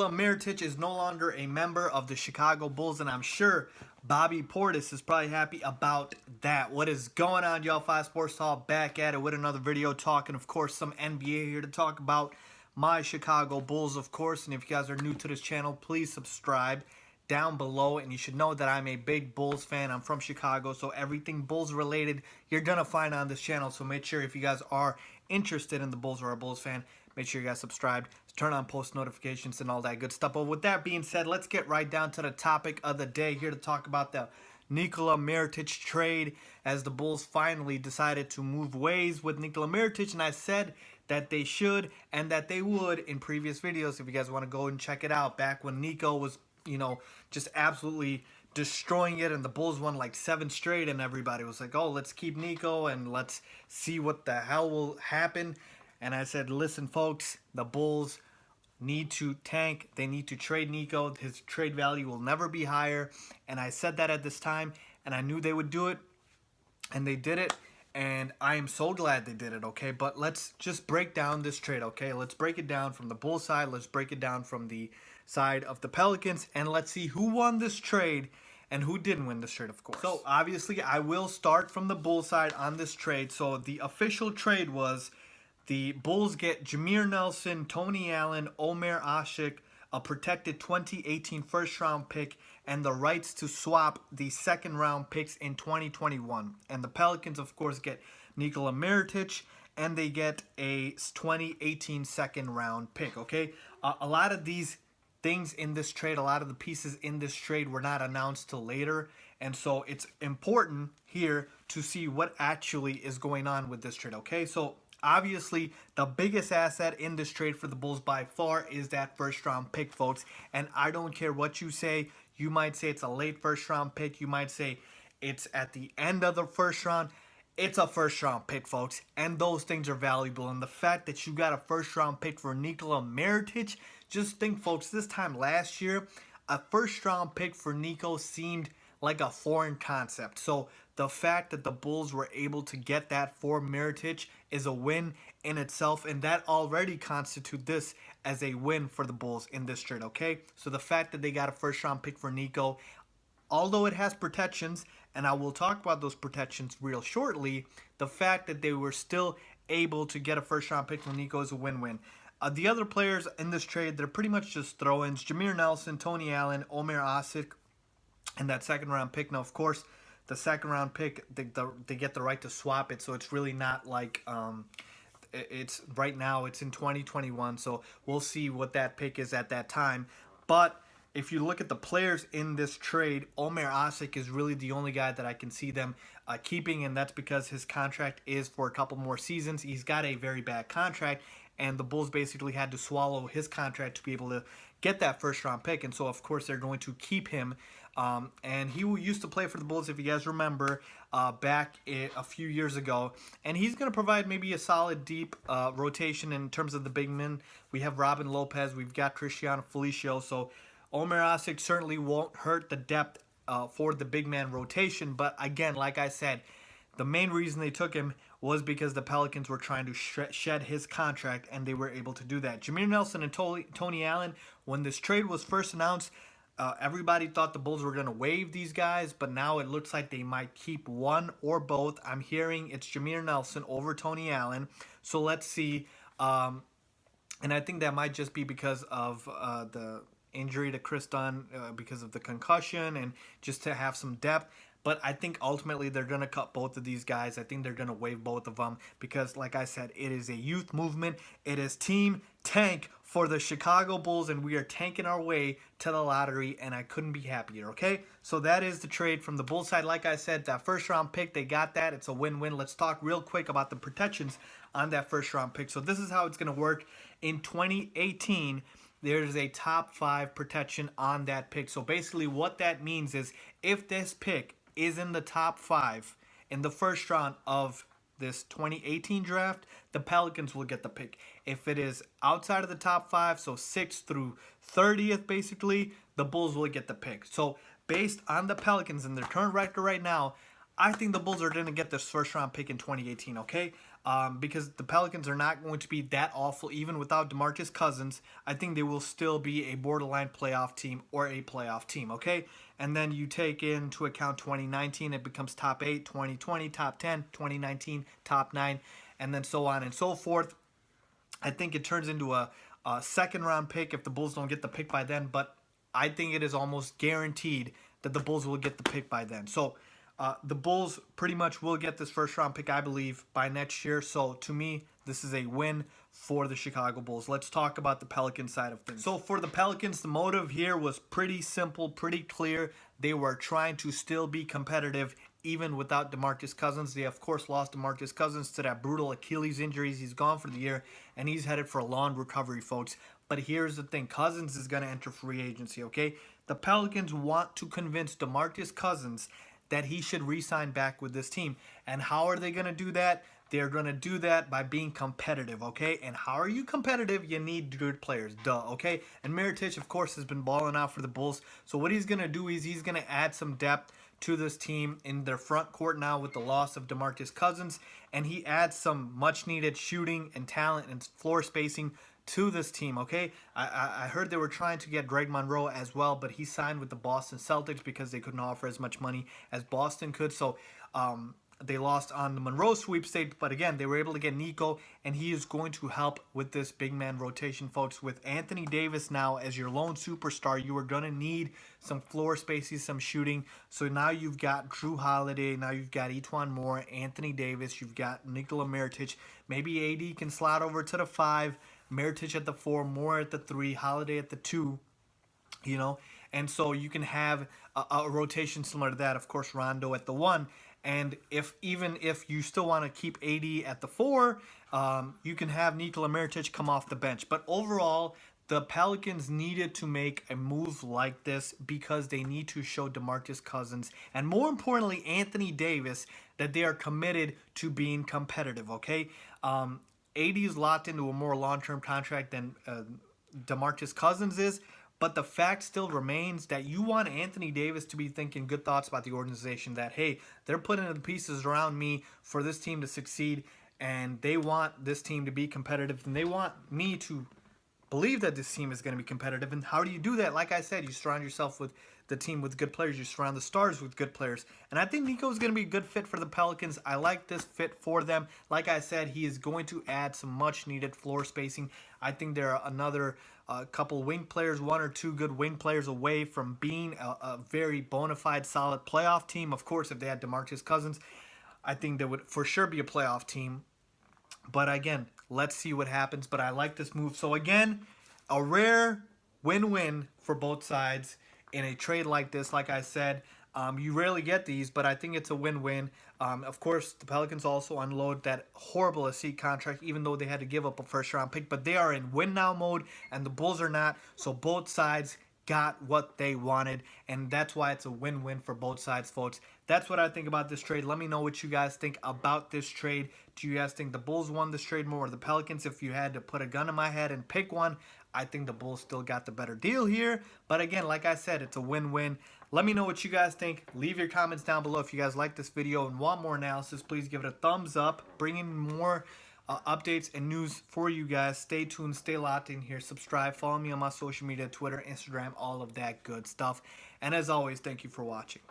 Nikola Mirotic is no longer a member of the Chicago Bulls, and I'm sure Bobby Portis is probably happy about that. What is going on, y'all? FaizSportsTalk back at it with another video talking, of course, some NBA here to talk about my Chicago Bulls, of course. And if you guys are new to this channel, please subscribe down below. And you should know that I'm a big Bulls fan. I'm from Chicago, so everything Bulls related you're gonna find on this channel. So make sure if you guys are interested in the Bulls or are a Bulls fan, make sure you guys subscribe, turn on post notifications and all that good stuff. But with that being said, let's get right down to the topic of the day here to talk about the Nikola Mirotic trade, as the Bulls finally decided to move ways with Nikola Mirotic. And I said that they should and that they would in previous videos. If you guys want to go and check it out, back when Nico was, just absolutely destroying it, and the Bulls won like 7 straight, and everybody was like, oh, let's keep Nico and let's see what the hell will happen. And I said, listen, folks, the Bulls need to tank. They need to trade Nico. His trade value will never be higher. And I said that at this time, and I knew they would do it, and they did it. And I am so glad they did it, okay? But let's just break down this trade, okay? Let's break it down from the Bulls side. Let's break it down from the side of the Pelicans. And let's see who won this trade and who didn't win this trade, of course. So, obviously, I will start from the Bulls side on this trade. So, the official trade was the Bulls get Jameer Nelson, Tony Allen, Omer Asik, a protected 2018 first-round pick, and the rights to swap the second-round picks in 2021. And the Pelicans, of course, get Nikola Mirotic, and they get a 2018 second-round pick, okay? A lot of these things in this trade, a lot of the pieces in this trade were not announced till later. And so it's important here to see what actually is going on with this trade, okay? So obviously, the biggest asset in this trade for the Bulls by far is that first-round pick, folks. And I don't care what you say. You might say it's a late first-round pick. You might say it's at the end of the first round. It's a first-round pick, folks. And those things are valuable. And the fact that you got a first-round pick for Nikola Mirotic, just think, folks, this time last year, a first-round pick for Nico seemed like a foreign concept. So the fact that the Bulls were able to get that for Mirotic is a win in itself, and that already constitutes this as a win for the Bulls in this trade, okay? So the fact that they got a first-round pick for Nico, although it has protections, and I will talk about those protections real shortly, the fact that they were still able to get a first-round pick for Nico is a win-win. The other players in this trade, they're pretty much just throw-ins. Jameer Nelson, Tony Allen, Omer Asik, and that second-round pick. Now, of course, the second-round pick, they get the right to swap it, so it's really not like it's right now. It's in 2021, so we'll see what that pick is at that time. But if you look at the players in this trade, Omer Asik is really the only guy that I can see them keeping, and that's because his contract is for a couple more seasons. He's got a very bad contract, and the Bulls basically had to swallow his contract to be able to get that first-round pick, and so, of course, they're going to keep him. And he used to play for the Bulls, if you guys remember, back a few years ago. And he's going to provide maybe a solid, deep rotation in terms of the big men. We have Robin Lopez. We've got Cristiano Felicio. So Omer Asik certainly won't hurt the depth for the big man rotation. But again, like I said, the main reason they took him was because the Pelicans were trying to shed his contract, and they were able to do that. Jameer Nelson and Tony Allen, when this trade was first announced, everybody thought the Bulls were going to waive these guys, but now it looks like they might keep one or both. I'm hearing it's Jameer Nelson over Tony Allen, so let's see. And I think that might just be because of the injury to Chris Dunn, because of the concussion, and just to have some depth. But I think ultimately they're going to cut both of these guys. I think they're going to waive both of them because, like I said, it is a youth movement. It is team tank for the Chicago Bulls, and we are tanking our way to the lottery, and I couldn't be happier, okay? So that is the trade from the Bulls side. Like I said, that first-round pick, they got that. It's a win-win. Let's talk real quick about the protections on that first-round pick. So this is how it's going to work. In 2018, there's a top 5 protection on that pick. So basically what that means is if this pick is in the top 5 in the first round of this 2018 draft, the Pelicans will get the pick. If it is outside of the top 5, so 6th through 30th basically, the Bulls will get the pick. So based on the Pelicans and their current record right now, I think the Bulls are going to get this first round pick in 2018, okay? Because the Pelicans are not going to be that awful even without DeMarcus Cousins. I think they will still be a borderline playoff team or a playoff team, okay? And then you take into account 2019, it becomes top 8, 2020, top 10, 2019, top 9, and then so on and so forth. I think it turns into a second round pick if the Bulls don't get the pick by then, but I think it is almost guaranteed that the Bulls will get the pick by then. So the Bulls pretty much will get this first round pick, I believe, by next year. So to me, this is a win for the Chicago Bulls. Let's talk about the Pelicans side of things. So for the Pelicans, the motive here was pretty simple, pretty clear. They were trying to still be competitive even without DeMarcus Cousins. They, of course, lost DeMarcus Cousins to that brutal Achilles injury. He's gone for the year, and he's headed for a long recovery, folks. But here's the thing. Cousins is going to enter free agency, okay? The Pelicans want to convince DeMarcus Cousins that he should re-sign back with this team. And how are they going to do that? They're going to do that by being competitive, okay? And how are you competitive? You need good players, duh, okay? And Mirotic, of course, has been balling out for the Bulls. So what he's going to do is he's going to add some depth to this team in their front court now with the loss of DeMarcus Cousins. And he adds some much-needed shooting and talent and floor spacing to this team, okay? I heard they were trying to get Greg Monroe as well, but he signed with the Boston Celtics because they couldn't offer as much money as Boston could. So they lost on the Monroe sweepstakes, but again, they were able to get Nico, and he is going to help with this big man rotation, folks. With Anthony Davis now as your lone superstar, you are going to need some floor spacing, some shooting. So now you've got Drew Holiday, now you've got Etuan Moore, Anthony Davis, you've got Nikola Mirotic. Maybe AD can slide over to the 5, Mirotic at the 4, Moore at the 3, Holiday at the 2, you know. And so you can have a rotation similar to that. Of course, Rondo at the 1. And even if you still want to keep AD at the 4, you can have Nikola Mirotic come off the bench. But overall, the Pelicans needed to make a move like this because they need to show DeMarcus Cousins and, more importantly, Anthony Davis that they are committed to being competitive, okay? AD is locked into a more long-term contract than DeMarcus Cousins is, but the fact still remains that you want Anthony Davis to be thinking good thoughts about the organization, that, hey, they're putting the pieces around me for this team to succeed, and they want this team to be competitive, and they want me to believe that this team is going to be competitive. And how do you do that? Like I said, you surround yourself with the team with good players. You surround the stars with good players. And I think Nico is going to be a good fit for the Pelicans. I like this fit for them. Like I said, he is going to add some much-needed floor spacing. I think there are another couple wing players, 1 or 2 good wing players away from being a very bona fide, solid playoff team. Of course, if they had DeMarcus Cousins, I think they would for sure be a playoff team. But again, let's see what happens. But I like this move. So again, a rare win-win for both sides in a trade like this. Like I said, you rarely get these, but I think it's a win-win. Of course, the Pelicans also unload that horrible Asik contract, even though they had to give up a first-round pick. But they are in win-now mode, and the Bulls are not. So both sides got what they wanted, and that's why it's a win-win for both sides, folks. That's what I think about this trade. Let me know what you guys think about this trade. Do you guys think the Bulls won this trade more or the Pelicans? If you had to put a gun in my head and pick one, I think the Bulls still got the better deal here. But again, like I said, it's a win-win. Let me know what you guys think. Leave your comments down below. If you guys like this video and want more analysis, please give it a thumbs up. Bringing more updates and news for you guys. Stay tuned. Stay locked in here. Subscribe. Follow me on my social media, Twitter, Instagram, all of that good stuff. And as always, thank you for watching.